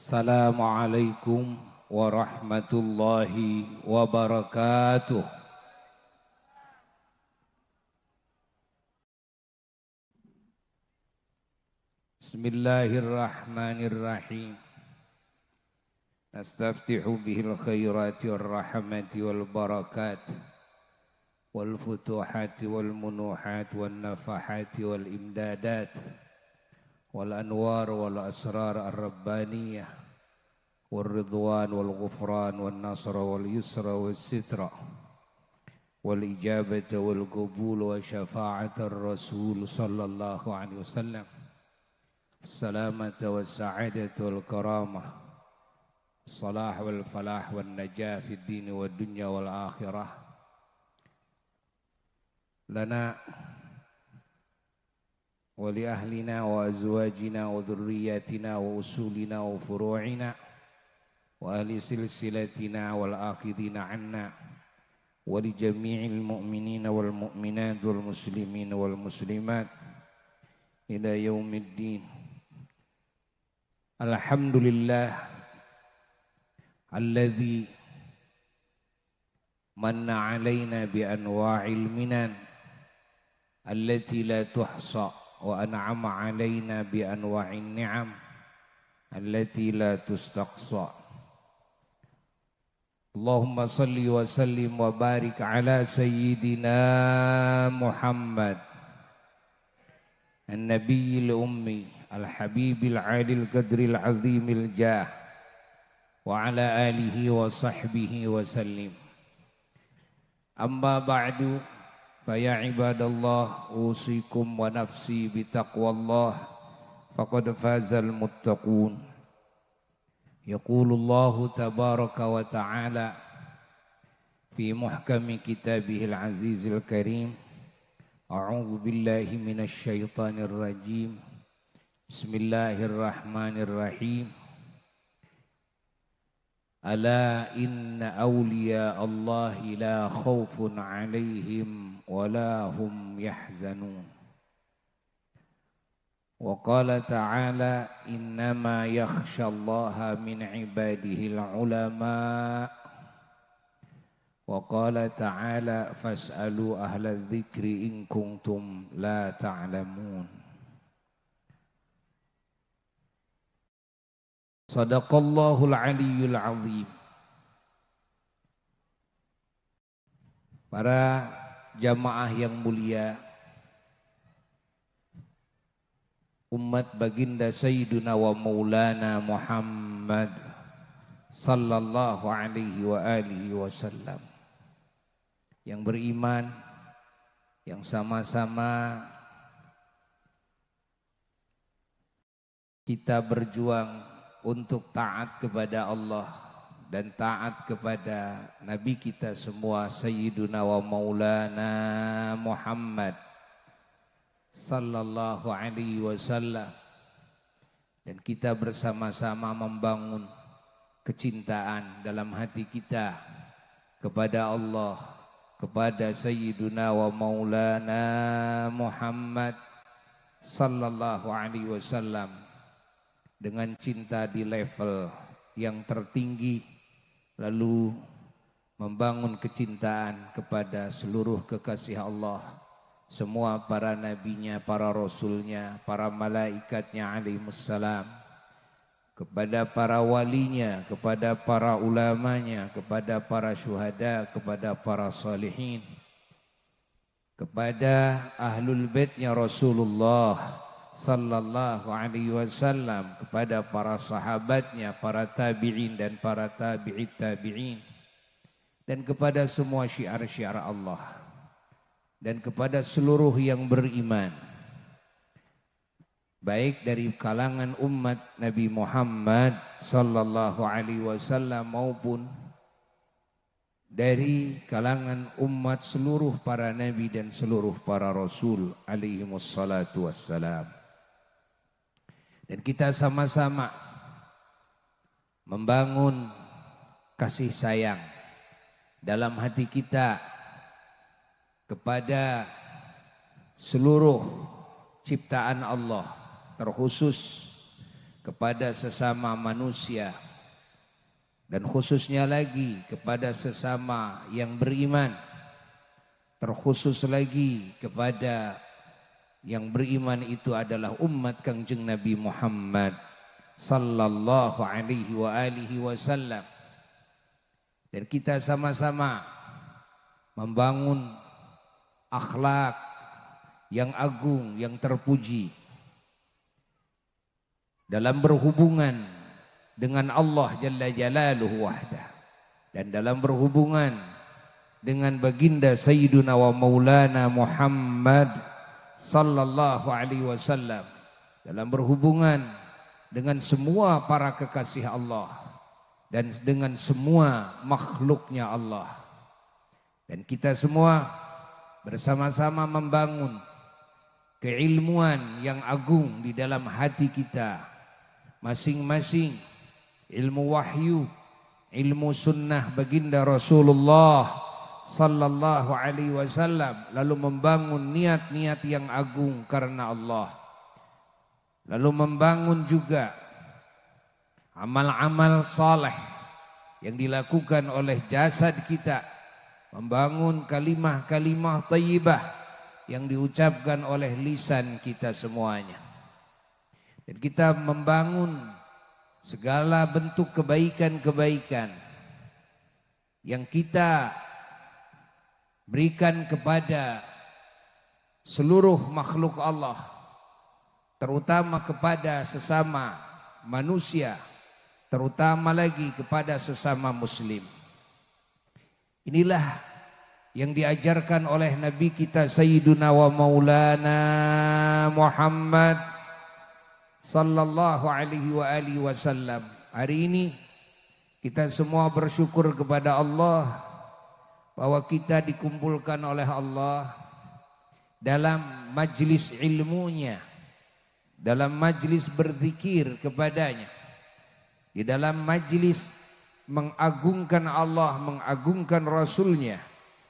Assalamualaikum warahmatullahi wabarakatuh. Bismillahirrahmanirrahim. Nastaftihu bihil khairati wal rahmati wal barakat wal futuhati wal munuhat wal nafahati wal imdadat wal anwar wal asrar ar-rabbaniyah wal ridwan wal ghufran wal nasra wal yusra wal sitra wal ijabata wal qabul wa syafa'ata ar-rasul sallallahu alaihi wasallam salamata wa sa'adata wal karamah salah wal falah wal najah fid din wad dunya wal akhirah lana wa li ahlina wa azwajina wa dhurriyyatina wa usulina wa furu'ina wa ahli silsilatina wal akhidina anna wa li jami'il mu'minina wal mu'minat wal muslimin wal muslimat ila yaumiddin. Alhamdulillah alladzi manna alaina bi anwa'il minan allati la tuhsa wa an'ama alaina bi anwa'in ni'am allati la tustaqsa. Allahumma salli wa sallim wa barik ala sayyidina Muhammad an-nabiyil ummi al-habibil alil qadril azimil jah wa ala alihi wa sahbihi wa sallim. Amma ba'du fa ya ibadallah usikum wa nafsi bitaqwallah faqad fazal muttaqun. Yaqulullahu tabaraka wa ta'ala fi muhkami kitabihil azizil karim. A'udzu billahi minasy syaithanir rajim. Bismillahirrahmanirrahim. Ala inna awliya Allahi la khawfun alaihim wa la hum yahzanun. Wa qala ta'ala innama yakhshallaha min ibadihil ulama. Wa qala ta'ala fas'alu ahla dzikri in kuntum la ta'lamun. Sadaqallahul aliyyul azim. Para jamaah yang mulia, umat baginda Sayyiduna wa Maulana Muhammad sallallahu alaihi wa alihi wasallam, yang beriman, yang sama-sama kita berjuang untuk taat kepada Allah dan taat kepada Nabi kita semua Sayyiduna wa Maulana Muhammad sallallahu alaihi wasallam, dan kita bersama-sama membangun kecintaan dalam hati kita kepada Allah, kepada Sayyiduna wa Maulana Muhammad sallallahu alaihi wasallam, dengan cinta di level yang tertinggi, lalu membangun kecintaan kepada seluruh kekasih Allah, semua para nabinya, para rasulnya, para malaikatnya alaihissalam, kepada para walinya, kepada para ulamanya, kepada para syuhada, kepada para salihin, kepada ahlul baitnya Rasulullah sallallahu alaihi wasallam, kepada para sahabatnya, para tabi'in dan para tabi'it tabi'in, dan kepada semua syiar-syiar Allah, dan kepada seluruh yang beriman, baik dari kalangan umat Nabi Muhammad sallallahu alaihi wasallam maupun dari kalangan umat seluruh para nabi dan seluruh para rasul alaihi wassalatu wassalam. Dan kita sama-sama membangun kasih sayang dalam hati kita kepada seluruh ciptaan Allah, terkhusus kepada sesama manusia, dan khususnya lagi kepada sesama yang beriman, terkhusus lagi kepada yang beriman itu adalah umat Kangjeng Nabi Muhammad sallallahu alaihi wa alihi wasallam. Dan kita sama-sama membangun akhlak yang agung, yang terpuji dalam berhubungan dengan Allah Jalla Jalaluhu wahdah, dan dalam berhubungan dengan baginda Sayyiduna wa Maulana Muhammad sallallahu alaihi wasallam, dalam berhubungan dengan semua para kekasih Allah dan dengan semua makhluknya Allah. Dan kita semua bersama-sama membangun keilmuan yang agung di dalam hati kita masing-masing, ilmu wahyu, ilmu sunnah baginda Rasulullah sallallahu alaihi wasallam, lalu membangun niat-niat yang agung karena Allah, lalu membangun juga amal-amal saleh yang dilakukan oleh jasad kita, membangun kalimah-kalimah thayyibah yang diucapkan oleh lisan kita semuanya. Dan kita membangun segala bentuk kebaikan-kebaikan yang kita berikan kepada seluruh makhluk Allah, terutama kepada sesama manusia, terutama lagi kepada sesama muslim. Inilah yang diajarkan oleh Nabi kita Sayyiduna wa Maulana Muhammad sallallahu alaihi wa alihi wasallam. Hari ini kita semua bersyukur kepada Allah bahwa kita dikumpulkan oleh Allah dalam majlis ilmunya, dalam majlis berzikir kepadanya, di dalam majlis mengagungkan Allah, mengagungkan Rasulnya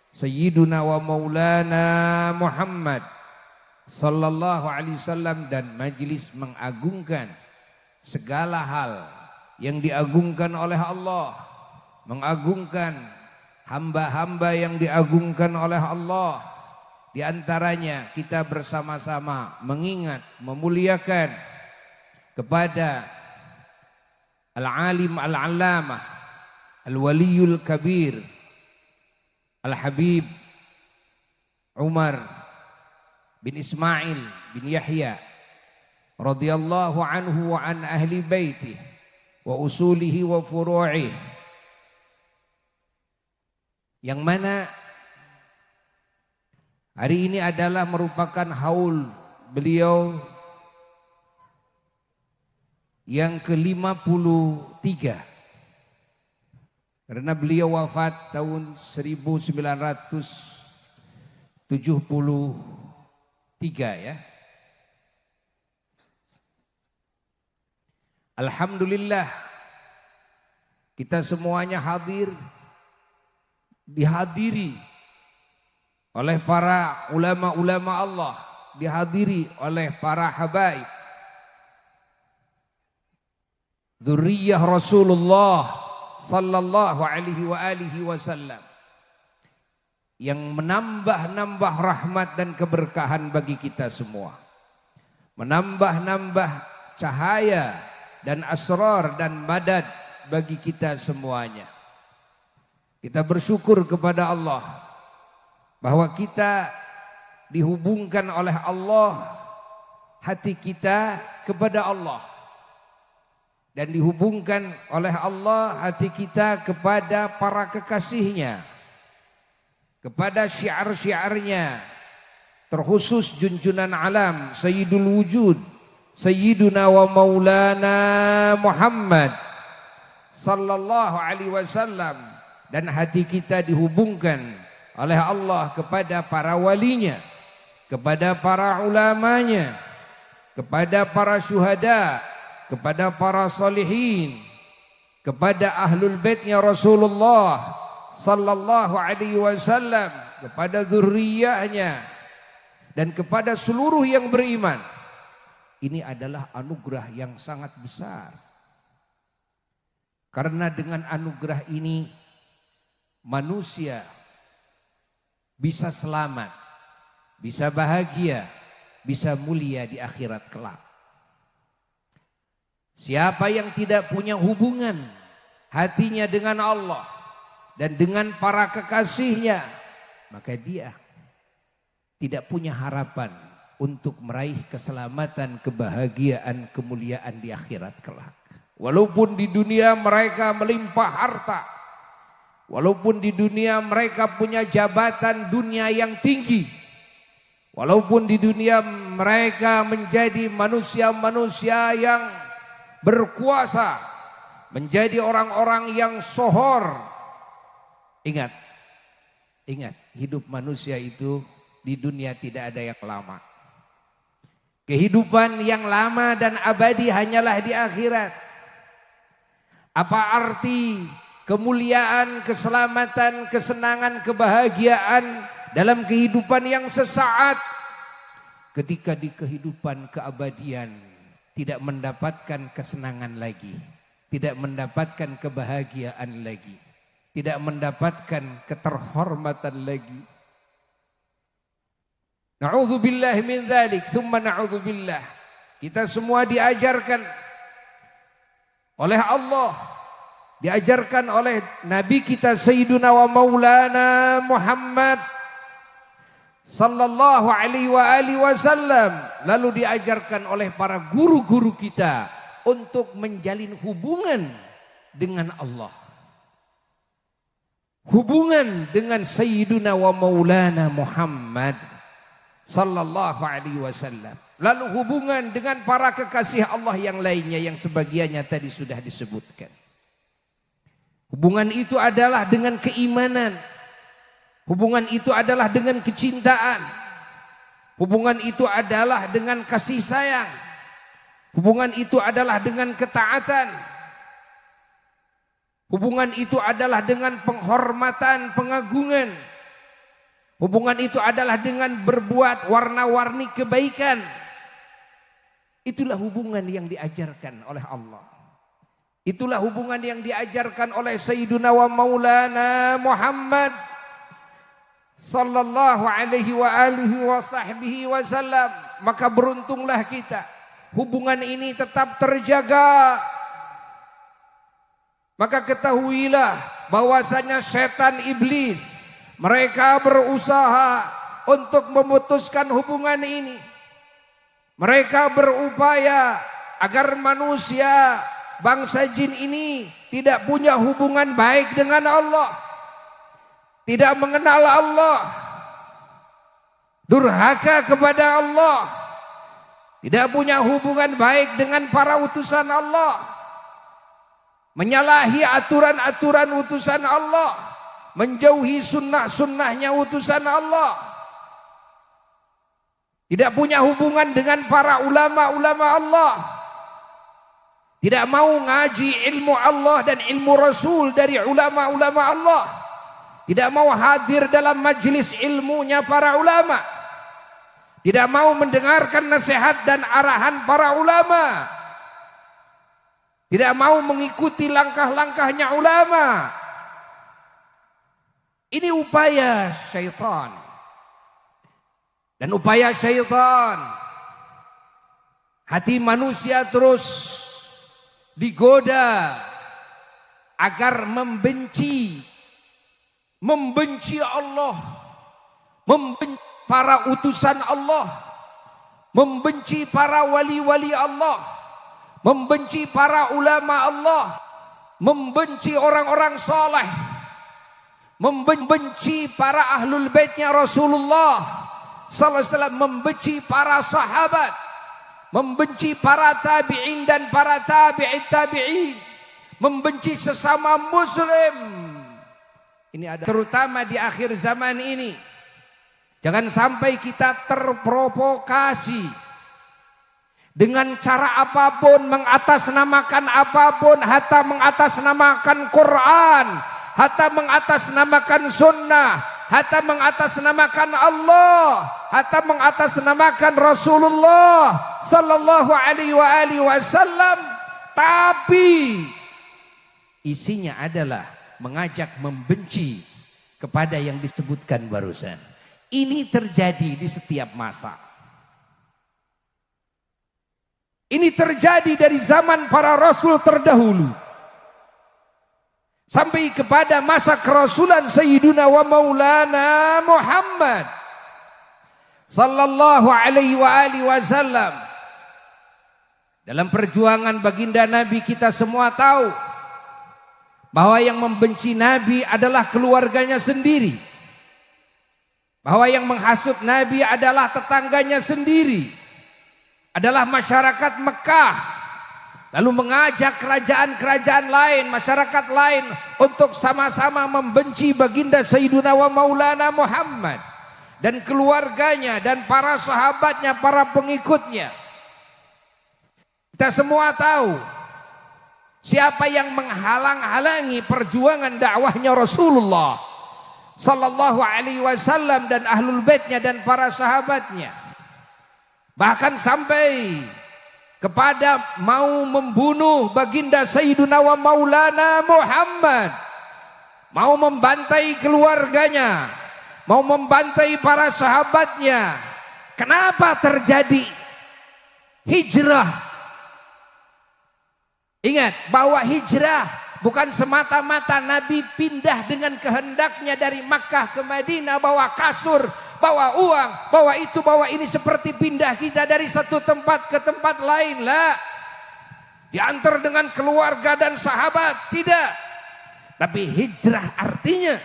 Sayyiduna wa Maulana Muhammad sallallahu alaihi wasallam, dan majlis mengagungkan segala hal yang diagungkan oleh Allah, mengagungkan hamba-hamba yang diagungkan oleh Allah. Di antaranya kita bersama-sama mengingat, memuliakan kepada Al-Alim Al-Allamah Al-Waliyul Kabir Al-Habib Umar bin Ismail bin Yahya radhiyallahu anhu wa an ahli baitih wa usulihi wa furu'ih, yang mana hari ini adalah merupakan haul beliau yang ke-53, karena beliau wafat tahun 1973 ya. Alhamdulillah kita semuanya dihadiri oleh para ulama-ulama Allah, dihadiri oleh para habaib, dzurriyyah Rasulullah sallallahu alaihi wa alihi wasallam, yang menambah-nambah rahmat dan keberkahan bagi kita semua, menambah-nambah cahaya dan asrar dan madad bagi kita semuanya. Kita bersyukur kepada Allah bahwa kita dihubungkan oleh Allah, hati kita kepada Allah, dan dihubungkan oleh Allah hati kita kepada para kekasihnya, kepada syiar-syiarnya, terkhusus junjunan alam Sayyidul Wujud Sayyiduna wa Maulana Muhammad sallallahu alaihi wasallam, dan hati kita dihubungkan oleh Allah kepada para walinya, kepada para ulamanya, kepada para syuhada, kepada para salihin, kepada ahlul baitnya Rasulullah sallallahu alaihi wasallam, kepada dzurriyyahnya, dan kepada seluruh yang beriman. ini adalah anugerah yang sangat besar. Karena dengan anugerah ini manusia bisa selamat, bisa bahagia, bisa mulia di akhirat kelak. Siapa yang tidak punya hubungan hatinya dengan Allah dan dengan para kekasihnya, maka dia tidak punya harapan untuk meraih keselamatan, kebahagiaan, kemuliaan di akhirat kelak. Walaupun di dunia mereka melimpah harta, walaupun di dunia mereka punya jabatan dunia yang tinggi, walaupun di dunia mereka menjadi manusia-manusia yang berkuasa, menjadi orang-orang yang sohor. Ingat, hidup manusia itu di dunia tidak ada yang lama. Kehidupan yang lama dan abadi hanyalah di akhirat. Apa arti kemuliaan, keselamatan, kesenangan, kebahagiaan dalam kehidupan yang sesaat ketika di kehidupan keabadian tidak mendapatkan kesenangan lagi, tidak mendapatkan kebahagiaan lagi, tidak mendapatkan keterhormatan lagi. Na'udzubillah min dzalik, tsumma na'udzubillah. Kita semua diajarkan oleh Allah, diajarkan oleh Nabi kita Sayyiduna wa Maulana Muhammad sallallahu alaihi wasallam, lalu diajarkan oleh para guru-guru kita untuk menjalin hubungan dengan Allah, hubungan dengan Sayyiduna wa Maulana Muhammad sallallahu alaihi wasallam, lalu hubungan dengan para kekasih Allah yang lainnya yang sebagiannya tadi sudah disebutkan. Hubungan itu adalah dengan keimanan, hubungan itu adalah dengan kecintaan, hubungan itu adalah dengan kasih sayang, hubungan itu adalah dengan ketaatan, hubungan itu adalah dengan penghormatan, pengagungan, hubungan itu adalah dengan berbuat warna-warni kebaikan. Itulah hubungan yang diajarkan oleh Allah. Itulah hubungan yang diajarkan oleh Sayyiduna wa Maulana Muhammad sallallahu alaihi wa alihi wa sahbihi wasallam. Maka beruntunglah kita, hubungan ini tetap terjaga. Maka ketahuilah bahwasanya setan iblis mereka berusaha untuk memutuskan hubungan ini. Mereka berupaya agar manusia, bangsa jin ini tidak punya hubungan baik dengan Allah, tidak mengenal Allah, durhaka kepada Allah, tidak punya hubungan baik dengan para utusan Allah, menyalahi aturan-aturan utusan Allah, menjauhi sunnah-sunnahnya utusan Allah, tidak punya hubungan dengan para ulama-ulama Allah, tidak mau ngaji ilmu Allah dan ilmu Rasul dari ulama-ulama Allah, tidak mau hadir dalam majelis ilmunya para ulama, tidak mau mendengarkan nasihat dan arahan para ulama, tidak mau mengikuti langkah-langkahnya ulama. Ini upaya syaitan. Dan upaya syaitan, hati manusia terus digoda agar membenci Allah, membenci para utusan Allah, membenci para wali-wali Allah, membenci para ulama Allah, membenci orang-orang saleh, membenci para ahlul baitnya Rasulullah sallallahu alaihi wasallam, membenci para sahabat, membenci para tabi'in dan para tabi'it tabi'in, membenci sesama muslim. Ini ada terutama di akhir zaman ini. Jangan sampai kita terprovokasi dengan cara apapun, mengatasnamakan apapun, hatta mengatasnamakan Quran, hatta mengatasnamakan sunnah, hatta mengatasnamakan Allah, hatta mengatasnamakan Rasulullah sallallahu alaihi wasallam, tapi isinya adalah mengajak membenci kepada yang disebutkan barusan. Ini terjadi di setiap masa. Ini terjadi dari zaman para rasul terdahulu sampai kepada masa kerasulan Sayyiduna wa Maulana Muhammad sallallahu alaihi wasallam. Dalam perjuangan baginda Nabi, kita semua tahu bahwa yang membenci Nabi adalah keluarganya sendiri, bahwa yang menghasut Nabi adalah tetangganya sendiri, adalah masyarakat Mekah, lalu mengajak kerajaan-kerajaan lain, masyarakat lain untuk sama-sama membenci baginda Sayyiduna wa Maulana Muhammad dan keluarganya dan para sahabatnya, para pengikutnya. Kita semua tahu siapa yang menghalang-halangi perjuangan dakwahnya Rasulullah sallallahu alaihi wasallam dan ahlul baitnya dan para sahabatnya. Bahkan sampai kepada mau membunuh baginda Sayyiduna wa Maulana Muhammad, mau membantai keluarganya, mau membantai para sahabatnya. Kenapa terjadi hijrah? Ingat bahwa hijrah bukan semata-mata Nabi pindah dengan kehendaknya dari Makkah ke Madinah, bawa kasur, bawa uang, bawa itu, bawa ini, seperti pindah kita dari satu tempat ke tempat lain. Lah, diantar dengan keluarga dan sahabat, tidak. Tapi hijrah artinya,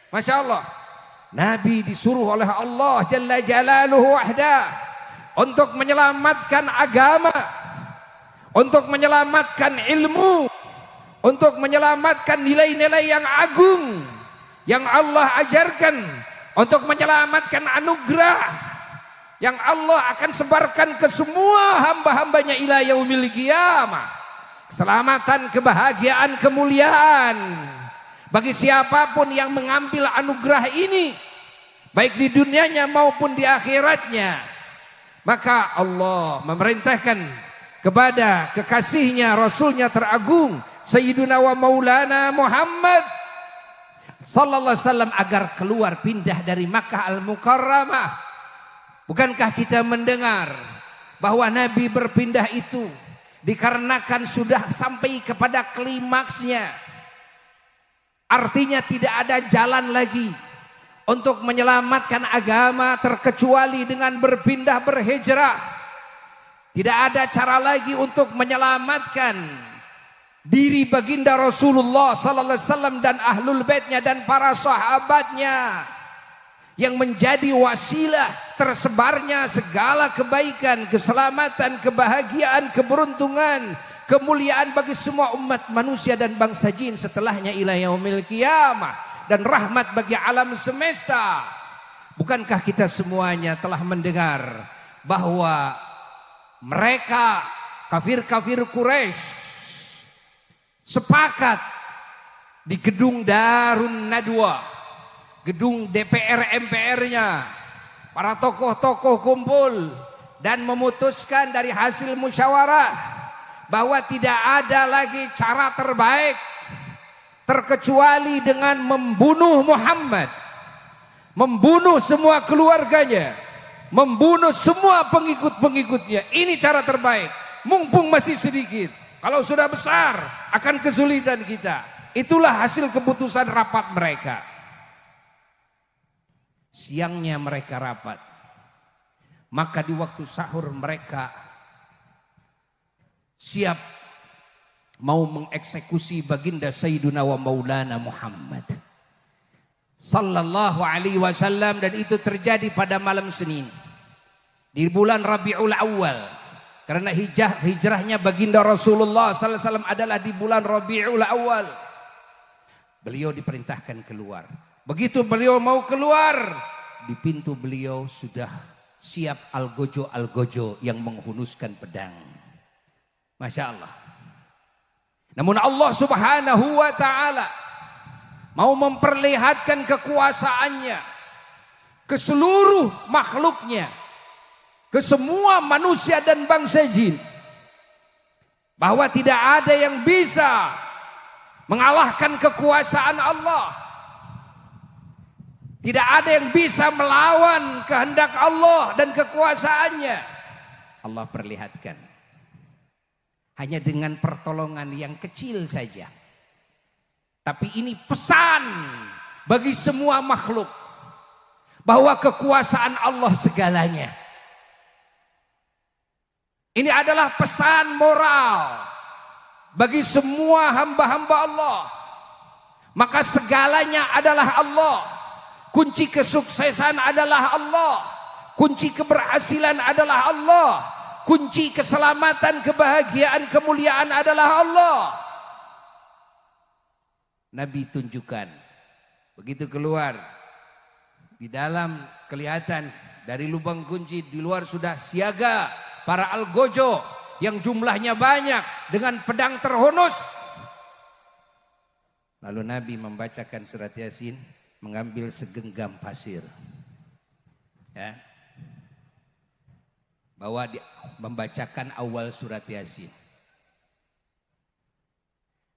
Masya Allah, Nabi disuruh oleh Allah Jalla Jalaluhu wahdah untuk menyelamatkan agama, untuk menyelamatkan ilmu, untuk menyelamatkan nilai-nilai yang agung yang Allah ajarkan, untuk menyelamatkan anugerah yang Allah akan sebarkan ke semua hamba-hambanya ila yaumil qiyamah. Keselamatan, kebahagiaan, kemuliaan bagi siapapun yang mengambil anugerah ini, baik di dunianya maupun di akhiratnya. Maka Allah memerintahkan kepada kekasihnya, Rasulnya teragung Sayyiduna wa Maulana Muhammad sallallahu alaihi wasallam agar keluar, pindah dari Makkah Al-Mukarramah. Bukankah kita mendengar bahwa Nabi berpindah itu dikarenakan sudah sampai kepada klimaksnya, artinya tidak ada jalan lagi untuk menyelamatkan agama terkecuali dengan berpindah, berhijrah. Tidak ada cara lagi untuk menyelamatkan diri baginda Rasulullah sallallahu alaihi wasallam dan ahlul baitnya dan para sahabatnya yang menjadi wasilah tersebarnya segala kebaikan, keselamatan, kebahagiaan, keberuntungan, kemuliaan bagi semua umat manusia dan bangsa jin setelahnya ila yaumil qiyamah, dan rahmat bagi alam semesta. Bukankah kita semuanya telah mendengar bahwa mereka kafir-kafir Quraisy sepakat di gedung Darun Nadwa, gedung DPR MPR-nya, para tokoh-tokoh kumpul dan memutuskan dari hasil musyawarah bahwa tidak ada lagi cara terbaik terkecuali dengan membunuh Muhammad, membunuh semua keluarganya, membunuh semua pengikut-pengikutnya. Ini cara terbaik. Mumpung masih sedikit, kalau sudah besar akan kesulitan kita. Itulah hasil keputusan rapat mereka. Siangnya mereka rapat, maka di waktu sahur mereka siap mau mengeksekusi baginda Sayyiduna wa Maulana Muhammad sallallahu alaihi wasallam, dan itu terjadi pada malam Senin di bulan Rabiul Awal, karena hijrahnya baginda Rasulullah sallallahu alaihi wasallam adalah di bulan Rabiul Awal. Beliau diperintahkan keluar. Begitu beliau mau keluar, di pintu beliau sudah siap algojo-algojo yang menghunuskan pedang. Masya Allah. Namun Allah subhanahu wa ta'ala mau memperlihatkan kekuasaannya ke seluruh makhluknya, ke semua manusia dan bangsa jin, bahwa tidak ada yang bisa mengalahkan kekuasaan Allah. Tidak ada yang bisa melawan kehendak Allah dan kekuasaannya. Allah perlihatkan hanya dengan pertolongan yang kecil saja. Tapi ini pesan bagi semua makhluk bahwa kekuasaan Allah segalanya. Ini adalah pesan moral bagi semua hamba-hamba Allah. Maka segalanya adalah Allah. Kunci kesuksesan adalah Allah. Kunci keberhasilan adalah Allah. Kunci keselamatan, kebahagiaan, kemuliaan adalah Allah. Nabi tunjukkan. Begitu keluar, di dalam kelihatan dari lubang kunci, di luar sudah siaga para algojo yang jumlahnya banyak dengan pedang terhunus. Lalu Nabi membacakan surat Yasin, mengambil segenggam pasir, ya, bahwa dia membacakan awal surat Yasin.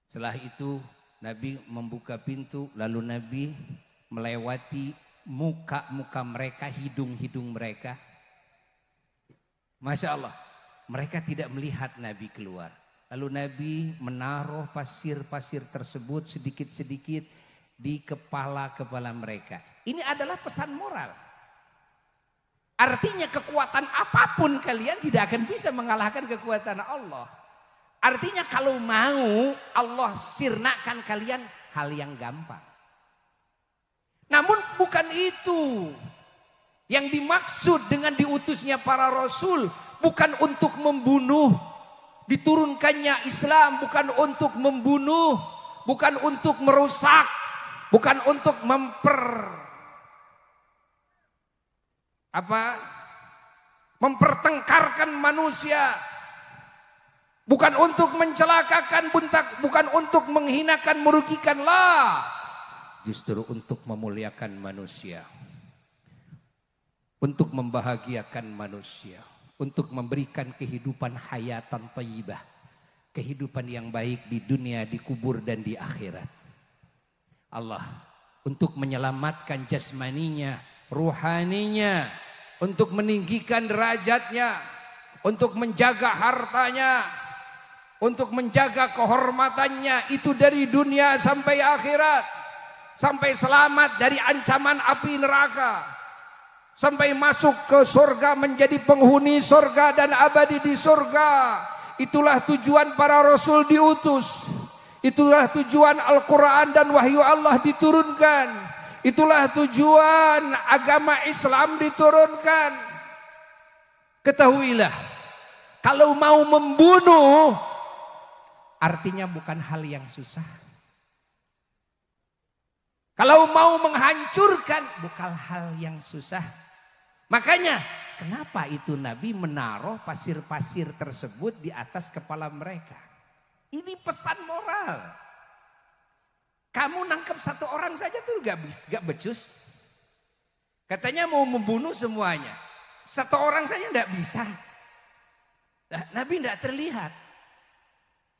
Setelah itu Nabi membuka pintu, lalu Nabi melewati muka-muka mereka, hidung-hidung mereka. Masya Allah, mereka tidak melihat Nabi keluar. Lalu Nabi menaruh pasir-pasir tersebut sedikit-sedikit di kepala-kepala mereka. Ini adalah pesan moral. Artinya kekuatan apapun kalian tidak akan bisa mengalahkan kekuatan Allah. Artinya kalau mau Allah sirnakan kalian hal yang gampang. Namun bukan itu yang dimaksud dengan diutusnya para rasul. Bukan untuk membunuh. Diturunkannya Islam bukan untuk membunuh. Bukan untuk merusak. Bukan untuk mempertengkarkan manusia. Bukan untuk mencelakakan, bukan untuk menghinakan, merugikanlah. Justru untuk memuliakan manusia. Untuk membahagiakan manusia. Untuk memberikan kehidupan hayatan thayyibah. Kehidupan yang baik di dunia, di kubur dan di akhirat. Allah untuk menyelamatkan jasmaninya, ruhaninya, untuk meninggikan derajatnya, untuk menjaga hartanya, untuk menjaga kehormatannya, itu dari dunia sampai akhirat, sampai selamat dari ancaman api neraka, sampai masuk ke surga, menjadi penghuni surga dan abadi di surga. Itulah tujuan para rasul diutus. Itulah tujuan Al-Quran dan wahyu Allah diturunkan. Itulah tujuan agama Islam diturunkan. Ketahuilah, kalau mau membunuh, artinya bukan hal yang susah. Kalau mau menghancurkan, bukan hal yang susah. Makanya, kenapa itu Nabi menaruh pasir-pasir tersebut di atas kepala mereka? Ini pesan moral. Kamu nangkep satu orang saja tuh gak becus. Katanya mau membunuh semuanya. Satu orang saja gak bisa. Nah, Nabi gak terlihat.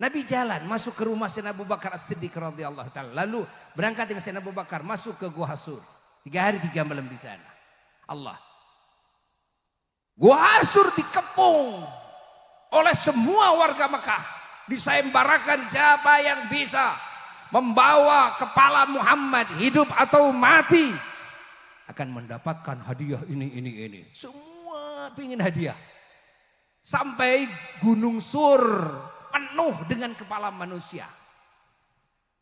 Nabi jalan masuk ke rumah Sayyidina Abu Bakar As-Siddiq radhiyallahu ta'ala. Lalu berangkat dengan Sayyidina Abu Bakar masuk ke Gua Hasur. 3 hari 3 malam di sana. Allah. Gua Hasur dikepung oleh semua warga Mekah. Disembarakan siapa yang bisa membawa kepala Muhammad hidup atau mati akan mendapatkan hadiah ini. Semua ingin hadiah. Sampai Gunung Sur penuh dengan kepala manusia.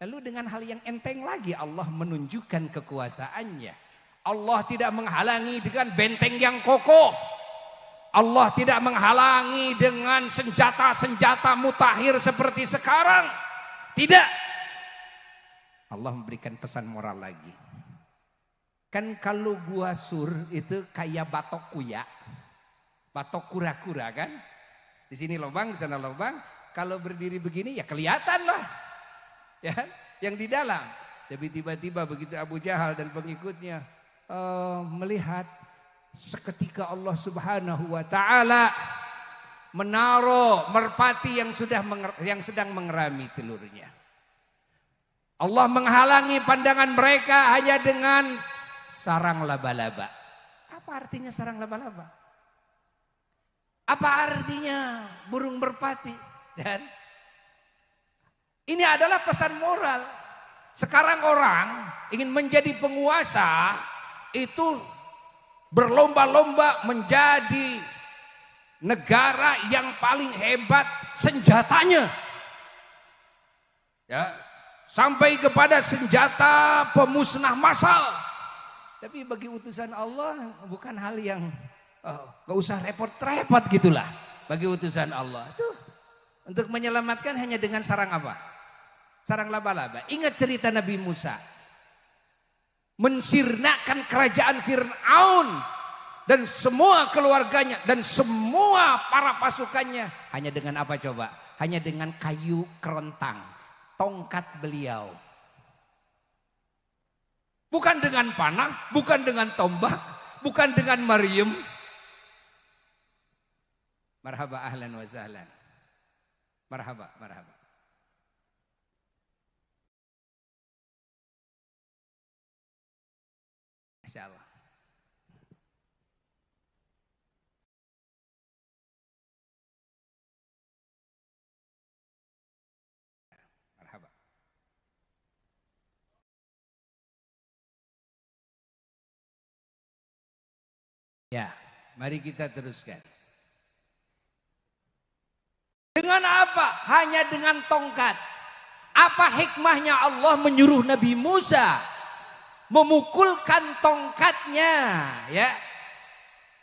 Lalu dengan hal yang enteng lagi Allah menunjukkan kekuasaannya. Allah tidak menghalangi dengan benteng yang kokoh. Allah tidak menghalangi dengan senjata-senjata mutakhir seperti sekarang. Tidak. Allah memberikan pesan moral lagi. Kan kalau Gua Sur itu kayak batok kuya. Batok kura-kura kan. Di sini lubang, di sana lubang. Kalau berdiri begini ya kelihatan lah. Ya, yang di dalam. Tapi tiba-tiba begitu Abu Jahal dan pengikutnya melihat seketika Allah Subhanahu wa taala menaruh merpati yang sedang mengerami telurnya. Allah menghalangi pandangan mereka hanya dengan sarang laba-laba. Apa artinya sarang laba-laba? Apa artinya burung merpati? Dan ini adalah pesan moral. Sekarang orang ingin menjadi penguasa itu berlomba-lomba menjadi negara yang paling hebat senjatanya. Ya, sampai kepada senjata pemusnah massal. Tapi bagi utusan Allah bukan hal yang gak usah repot-repot gitulah. Bagi utusan Allah itu untuk menyelamatkan hanya dengan sarang apa? Sarang laba-laba. Ingat cerita Nabi Musa mensirnakan kerajaan Fir'aun dan semua keluarganya dan semua para pasukannya hanya dengan apa coba? Hanya dengan kayu kerontang, tongkat beliau. Bukan dengan panah, bukan dengan tombak, bukan dengan meriam. Marhaba ahlan wa sahlan. Marhaba, marhaba. Masya Allah. Marhaba. Ya, mari kita teruskan. Dengan apa? Hanya dengan tongkat. Apa hikmahnya Allah menyuruh Nabi Musa memukulkan tongkatnya ya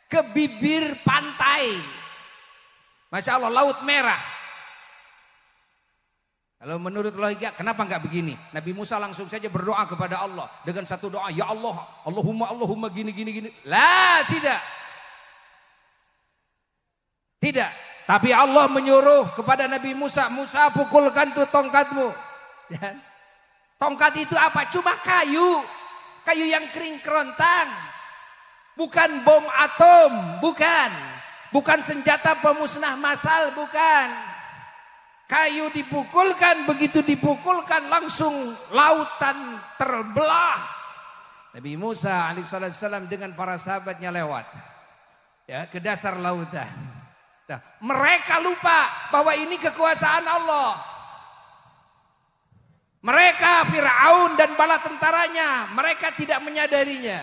ke bibir pantai. Masya Allah, Laut Merah. Kalau menurut logika kenapa enggak begini? Nabi Musa langsung saja berdoa kepada Allah dengan satu doa, ya Allah, Allahumma gini. Lah, tidak. Tidak. Tapi Allah menyuruh kepada Nabi Musa, Musa pukulkan tuh tongkatmu. Ya. Tongkat itu apa? Cuma kayu. Kayu yang kering kerontang. Bukan bom atom, bukan. Bukan senjata pemusnah massal, bukan. Kayu dipukulkan, begitu dipukulkan langsung lautan terbelah. Nabi Musa alaihissalam dengan para sahabatnya lewat ya ke dasar lautan. Nah, mereka lupa bahwa ini kekuasaan Allah. Mereka Fir'aun dan bala tentaranya, mereka tidak menyadarinya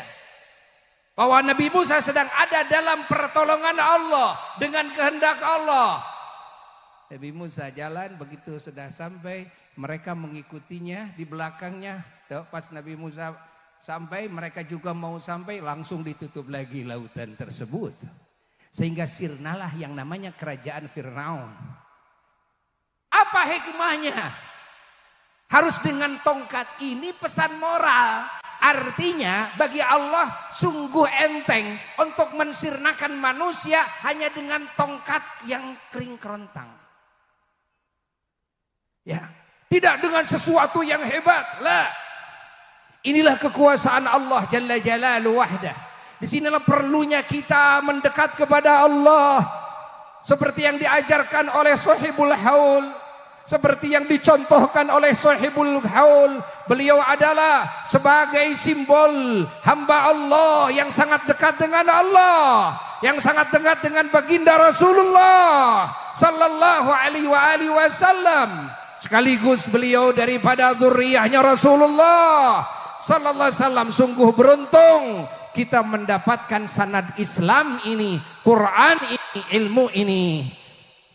bahwa Nabi Musa sedang ada dalam pertolongan Allah dengan kehendak Allah. Nabi Musa jalan, begitu sudah sampai mereka mengikutinya di belakangnya. Pas Nabi Musa sampai, mereka juga mau sampai, langsung ditutup lagi lautan tersebut. Sehingga sirnalah yang namanya kerajaan Fir'aun. Apa hikmahnya? Harus dengan tongkat. Ini pesan moral. Artinya bagi Allah sungguh enteng untuk mensirnakan manusia hanya dengan tongkat yang kering kerontang. Ya, tidak dengan sesuatu yang hebat. Lah. Inilah kekuasaan Allah Jalla Jalaluhu wahdah. Disinilah perlunya kita mendekat kepada Allah. Seperti yang diajarkan oleh Sahibul Haul. Seperti yang dicontohkan oleh Sahibul Haul. Beliau adalah sebagai simbol hamba Allah yang sangat dekat dengan Allah. Yang sangat dekat dengan baginda Rasulullah Sallallahu alaihi wasallam. Sekaligus beliau daripada zuriyahnya Rasulullah Sallallahu alaihi wasallam. Sungguh beruntung kita mendapatkan sanad Islam ini, Quran ini, ilmu ini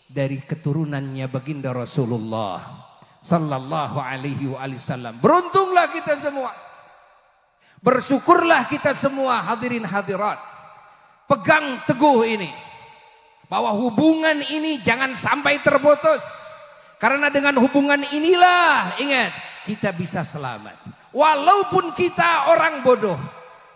dari keturunannya baginda Rasulullah Sallallahu alaihi wasallam. Beruntunglah kita semua. Bersyukurlah kita semua hadirin hadirat. Pegang teguh ini. Bahwa hubungan ini jangan sampai terputus. Karena dengan hubungan inilah, ingat, kita bisa selamat. Walaupun kita orang bodoh.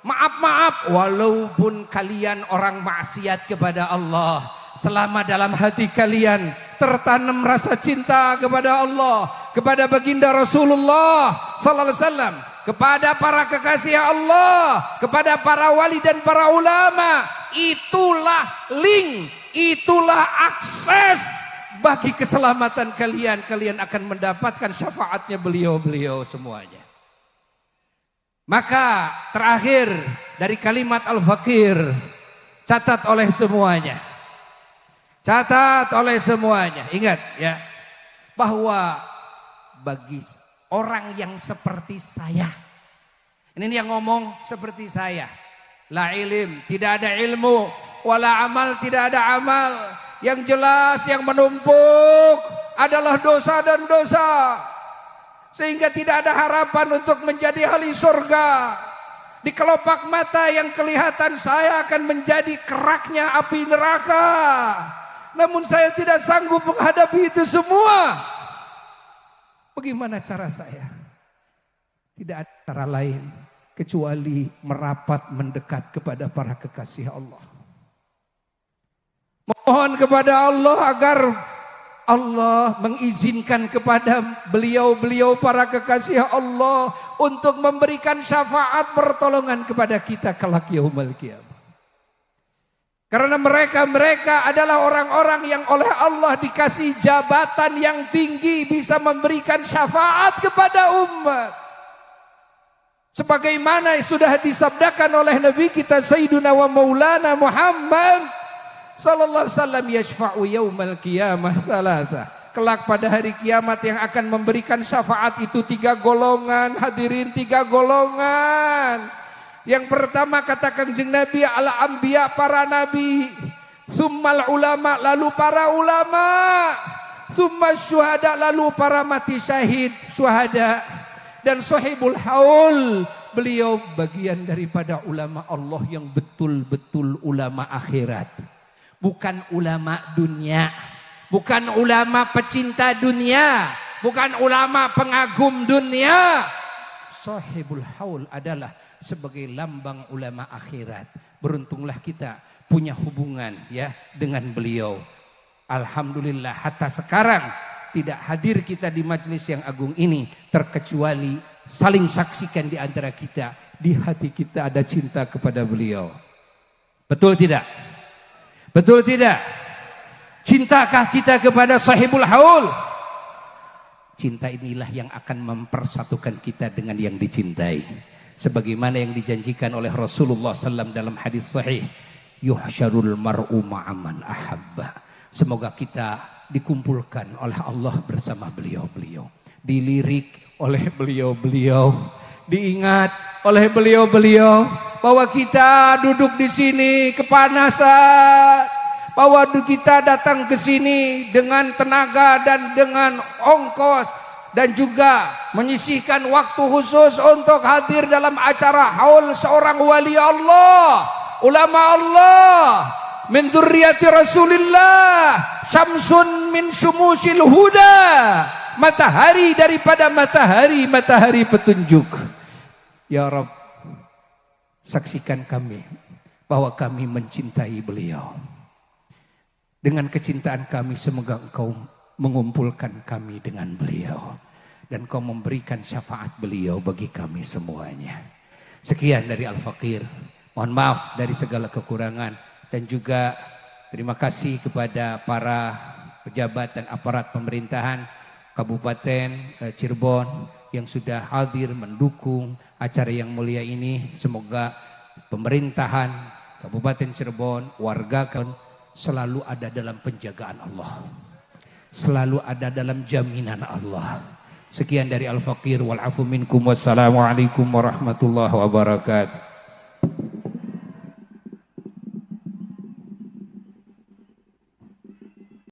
Maaf, walaupun kalian orang maksiat kepada Allah, selama dalam hati kalian tertanam rasa cinta kepada Allah, kepada baginda Rasulullah sallallahu alaihi wasallam, kepada para kekasih Allah, kepada para wali dan para ulama. Itulah link, itulah akses bagi keselamatan kalian. Kalian akan mendapatkan syafaatnya beliau-beliau semuanya. Maka terakhir dari kalimat Al-Fakir, catat oleh semuanya. Catat oleh semuanya. Ingat ya, bahwa bagi orang yang seperti saya, ini yang ngomong seperti saya, la ilim, tidak ada ilmu, wala amal, tidak ada amal. Yang jelas yang menumpuk adalah dosa dan dosa, sehingga tidak ada harapan untuk menjadi ahli surga. Di kelopak mata yang kelihatan saya akan menjadi keraknya api neraka. Namun saya tidak sanggup menghadapi itu semua. Bagaimana cara saya? Tidak ada cara lain kecuali merapat mendekat kepada para kekasih Allah. Mohon kepada Allah agar Allah mengizinkan kepada beliau-beliau para kekasih Allah untuk memberikan syafaat pertolongan kepada kita kelak yaumul qiyamah. Karena mereka adalah orang-orang yang oleh Allah dikasih jabatan yang tinggi, bisa memberikan syafaat kepada umat. Sebagaimana sudah disabdakan oleh Nabi kita Sayyiduna wa Maulana Muhammad sallallahu alaihi wasallam, yashfa'u yaumal qiyamah thalatha. Kelak pada hari kiamat yang akan memberikan syafaat itu 3 golongan. Hadirin, 3 golongan. Yang pertama kata Kanjeng Nabi, al-anbiya, para nabi, summal ulama, lalu para ulama, summa syuhada, lalu para mati syahid, syuhada, dan sahibul haul, beliau bagian daripada ulama Allah yang betul-betul ulama akhirat, bukan ulama dunia, bukan ulama pecinta dunia, bukan ulama pengagum dunia. Sahibul haul adalah sebagai lambang ulama akhirat. Beruntunglah kita punya hubungan ya dengan beliau. Alhamdulillah hatta sekarang tidak hadir kita di majelis yang agung ini terkecuali saling saksikan di antara kita, di hati kita ada cinta kepada beliau. Betul tidak? Betul tidak? Cintakah kita kepada sahibul haul? Cinta inilah yang akan mempersatukan kita dengan yang dicintai. Sebagaimana yang dijanjikan oleh Rasulullah SAW dalam hadis sahih, yuhsyarul mar'u ma'aman ahabba. Semoga kita dikumpulkan oleh Allah bersama beliau-beliau, dilirik oleh beliau-beliau, diingat oleh beliau-beliau, bahwa kita duduk di sini kepanasan, bahwa kita datang ke sini dengan tenaga dan dengan ongkos, dan juga menyisihkan waktu khusus untuk hadir dalam acara haul seorang wali Allah, ulama Allah, min dzurriyyati Rasulillah, syamsun min syumusil huda, matahari daripada matahari petunjuk. Ya Rabb, saksikan kami bahwa kami mencintai beliau. Dengan kecintaan kami semoga Engkau mengumpulkan kami dengan beliau dan Kau memberikan syafaat beliau bagi kami semuanya. Sekian dari Al-Fakir. Mohon maaf dari segala kekurangan, dan juga terima kasih kepada para pejabat dan aparat pemerintahan Kabupaten Cirebon yang sudah hadir mendukung acara yang mulia ini. Semoga pemerintahan Kabupaten Cirebon, warga selalu ada dalam penjagaan Allah, selalu ada dalam jaminan Allah. Sekian dari Al-Fakir, wal afu minkum, wassalamualaikum warahmatullahi wabarakatuh.